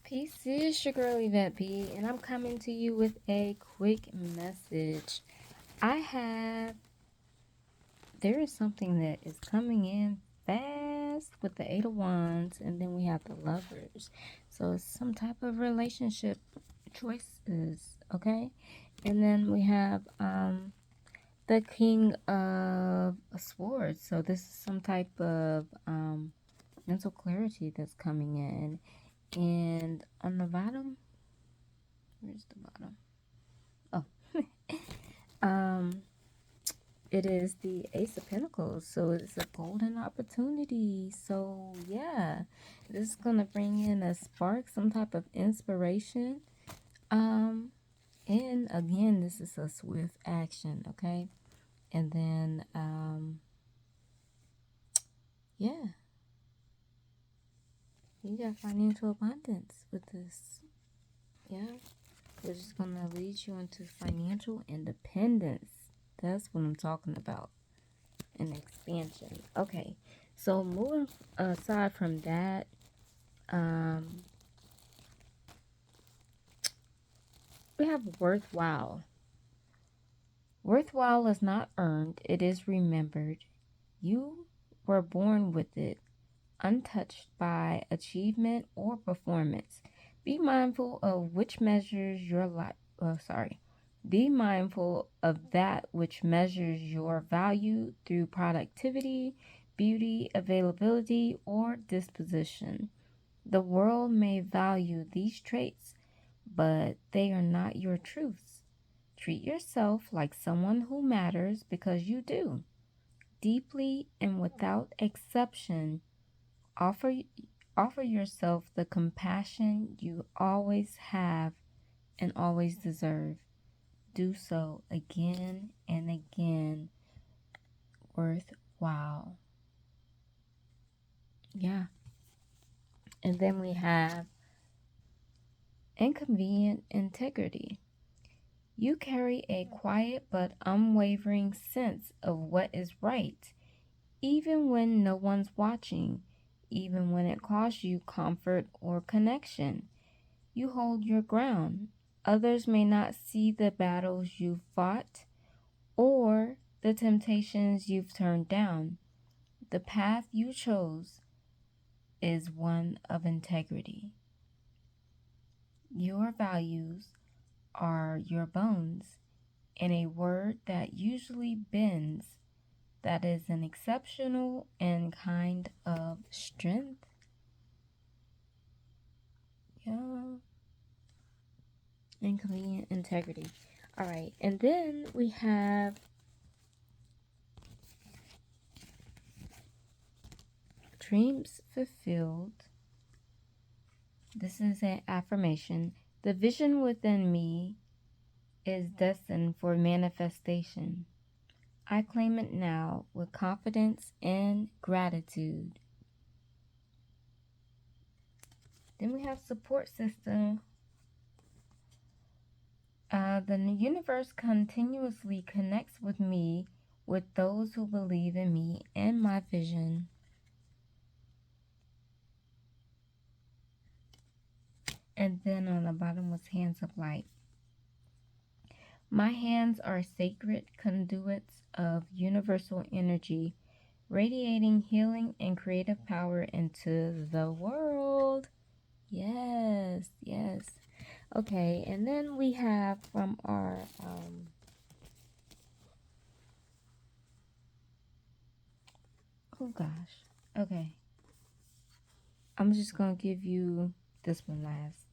Peace, is your girl Yvette P, and I'm coming to you with a quick message. There is something that is coming in fast with the Eight of Wands, and then we have the Lovers. So it's some type of relationship choices, okay? And then we have the King of Swords. So this is some type of mental clarity that's coming in. And on the bottom, where's the bottom? It is the Ace of Pentacles, so it's a golden opportunity. So yeah, this is gonna bring in a spark, some type of inspiration. And again, this is a swift action, okay? And then yeah, you got financial abundance with this. Yeah, which is gonna lead you into financial independence. That's what I'm talking about. An expansion. Okay, so moving aside from that, we have worthwhile. Worthwhile is not earned, it is remembered. You were born with it, untouched by achievement or performance. Be mindful of which measures your life. Be mindful of that which measures your value through productivity, beauty, availability, or disposition. The world may value these traits, but they are not your truths. Treat yourself like someone who matters because you do. Deeply and without exception, offer offer yourself the compassion you always have and always deserve. Do so again and again. Worthwhile. Yeah. And then we have inconvenient integrity. You carry a quiet but unwavering sense of what is right, even when no one's watching, even when it costs you comfort or connection. You hold your ground. Others may not see the battles you've fought or the temptations you've turned down. The path you chose is one of integrity. Your values are your bones, and a word that usually bends. That is an exceptional and kind of strength. Yeah. Inconvenient integrity. All right. And then we have dreams fulfilled. This is an affirmation. The vision within me is destined for manifestation. I claim it now with confidence and gratitude. Then we have support system. The universe continuously connects with me with those who believe in me and my vision. And then on the bottom was hands of light. My hands are sacred conduits of universal energy, radiating healing and creative power into the world. Yes, yes. Okay, and then we have from our oh gosh. Okay. I'm just going to give you this one last.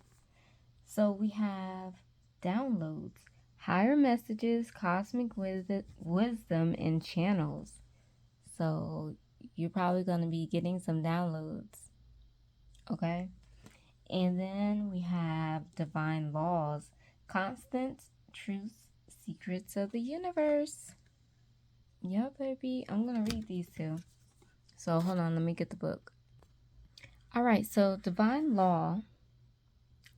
So we have downloads, higher messages, cosmic wisdom, and channels. So you're probably going to be getting some downloads. Okay? And then we have divine laws, constant truths, secrets of the universe. Yeah, baby. I'm going to read these two. So hold on, let me get the book. All right, so divine law,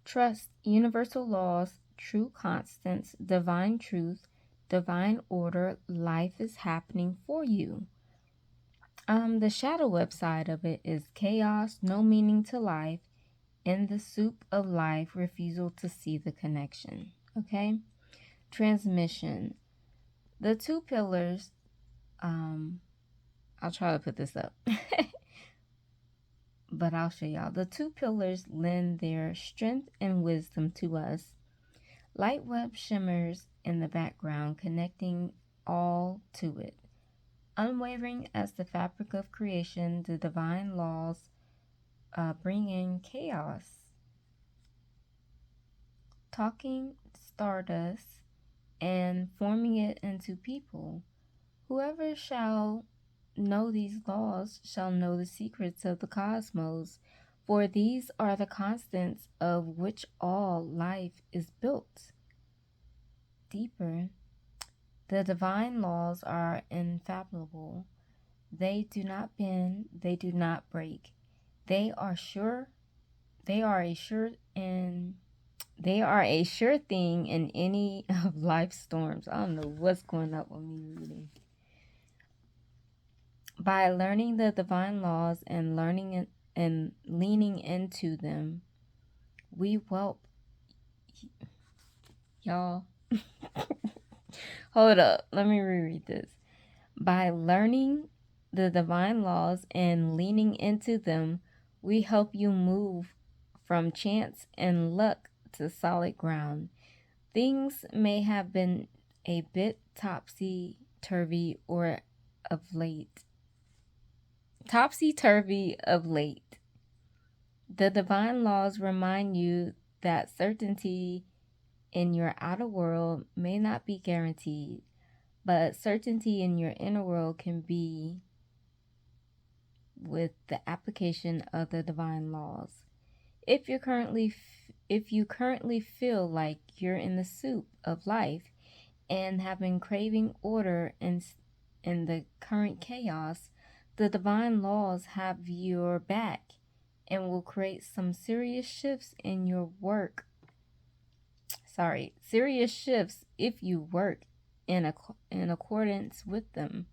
trust, universal laws, true constants, divine truth, divine order, life is happening for you. The shadow website of it is chaos, no meaning to life, in the soup of life, refusal to see the connection. Okay? Transmission. The two pillars, I'll try to put this up, but I'll show y'all. The two pillars lend their strength and wisdom to us. Light web shimmers in the background, connecting all to it. Unwavering as the fabric of creation, the divine laws bring in chaos. Talking stardust and forming it into people. Whoever shall know these laws shall know the secrets of the cosmos, for these are the constants of which all life is built. Deeper, the divine laws are infallible. They do not bend, they do not break. They are a sure thing in any of life's storms. I don't know what's going up with me reading. By learning the divine laws and leaning into them, we whelp. Y'all, hold up. Let me reread this. By learning the divine laws and leaning into them, we help you move from chance and luck to solid ground. Things may have been a bit topsy-turvy of late. The divine laws remind you that certainty in your outer world may not be guaranteed, but certainty in your inner world can be with the application of the divine laws. If you currently feel like you're in the soup of life and have been craving order in the current chaos, the divine laws have your back and will create some serious shifts in your work. Serious shifts if you work in accordance with them.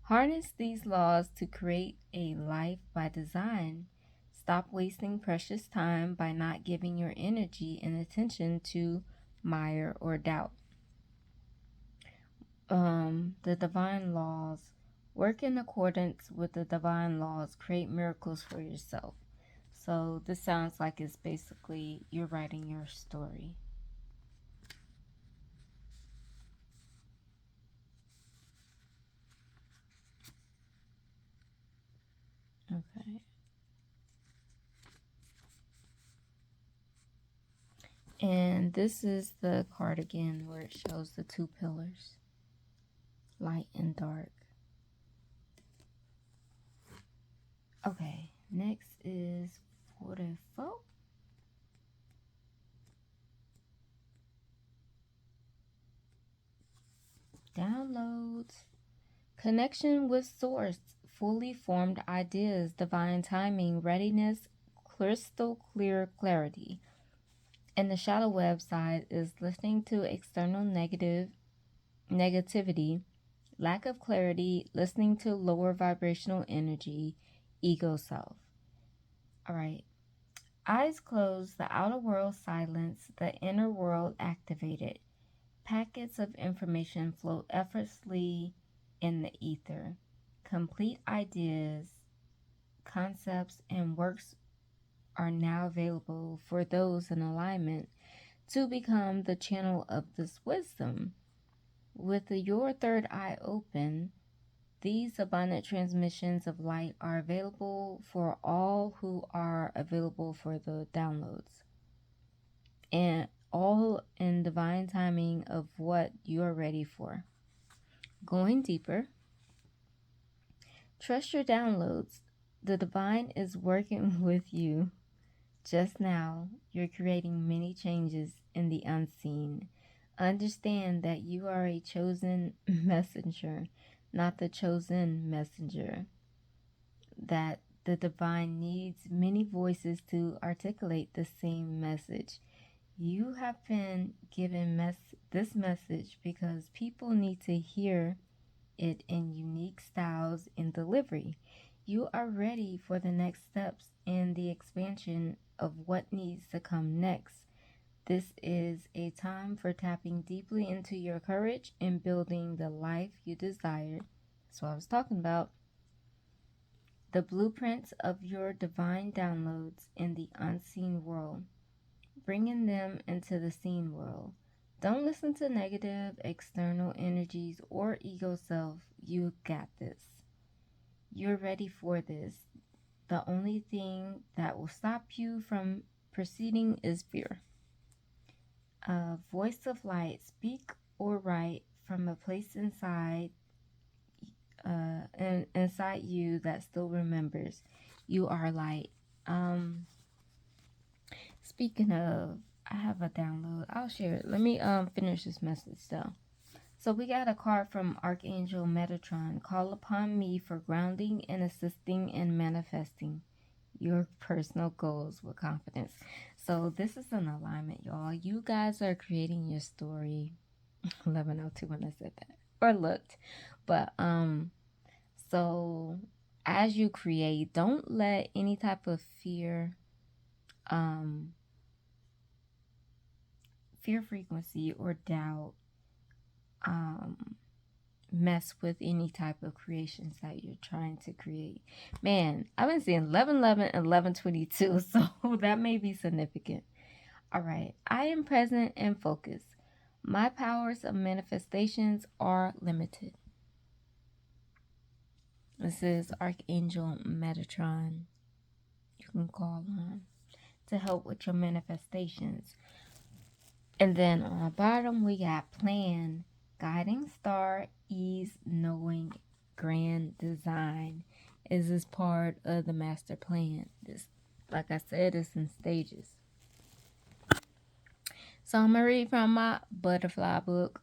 Harness these laws to create a life by design. Stop wasting precious time by not giving your energy and attention to mire or doubt. The divine laws. Work in accordance with the divine laws. Create miracles for yourself. So this sounds like it's basically you're writing your story. Okay. And this is the card again where it shows the two pillars, light and dark. Okay, next is 44. Downloads. Connection with source, fully formed ideas, divine timing, readiness, crystal clear clarity. And the shadow web side is listening to external negativity, lack of clarity, listening to lower vibrational energy, ego self. All right. Eyes closed, the outer world silenced, the inner world activated. Packets of information float effortlessly in the ether. Complete ideas, concepts, and works are now available for those in alignment to become the channel of this wisdom. With your third eye open, these abundant transmissions of light are available for all who are available for the downloads, and all in divine timing of what you are ready for. Going deeper, trust your downloads. The divine is working with you. Just now, you're creating many changes in the unseen. Understand that you are a chosen messenger, not the chosen messenger. That the divine needs many voices to articulate the same message. You have been given this message because people need to hear it in unique styles and delivery. You are ready for the next steps in the expansion of what needs to come next. This is a time for tapping deeply into your courage and building the life you desire. That's what I was talking about. The blueprints of your divine downloads in the unseen world, bringing them into the seen world. Don't listen to negative external energies or ego self. You got this. You're ready for this. The only thing that will stop you from proceeding is fear. Voice of light, speak or write from a place inside inside you that still remembers you are light. Speaking of, I have a download. I'll share it. Let me finish this message though. So we got a card from Archangel Metatron. Call upon me for grounding and assisting in manifesting your personal goals with confidence. So this is an alignment, y'all. You guys are creating your story. 11:02 when I said that, or looked, but so as you create, don't let any type of fear frequency or doubt mess with any type of creations that you're trying to create. Man, I've been seeing 11:11 and 11:22, so that may be significant. All right, I am present and focused. My powers of manifestations are limited. This is Archangel Metatron. You can call on to help with your manifestations. And then on the bottom, we got plan, guiding star, ease, knowing, grand design. Is this part of the master plan? This, like I said, is in stages. So I'm gonna read from my butterfly book.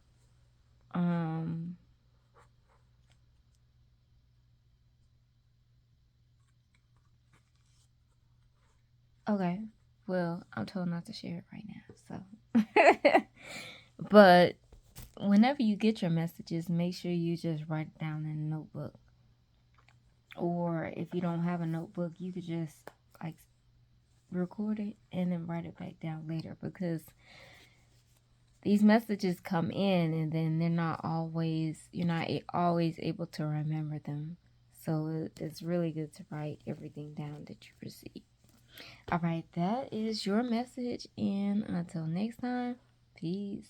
Okay. Well, I'm told not to share it right now, so. But whenever you get your messages, make sure you just write it down in a notebook. Or if you don't have a notebook, you could just like record it and then write it back down later, because these messages come in and then you're not always able to remember them. So it's really good to write everything down that you receive. All right, that is your message, and until next time, peace.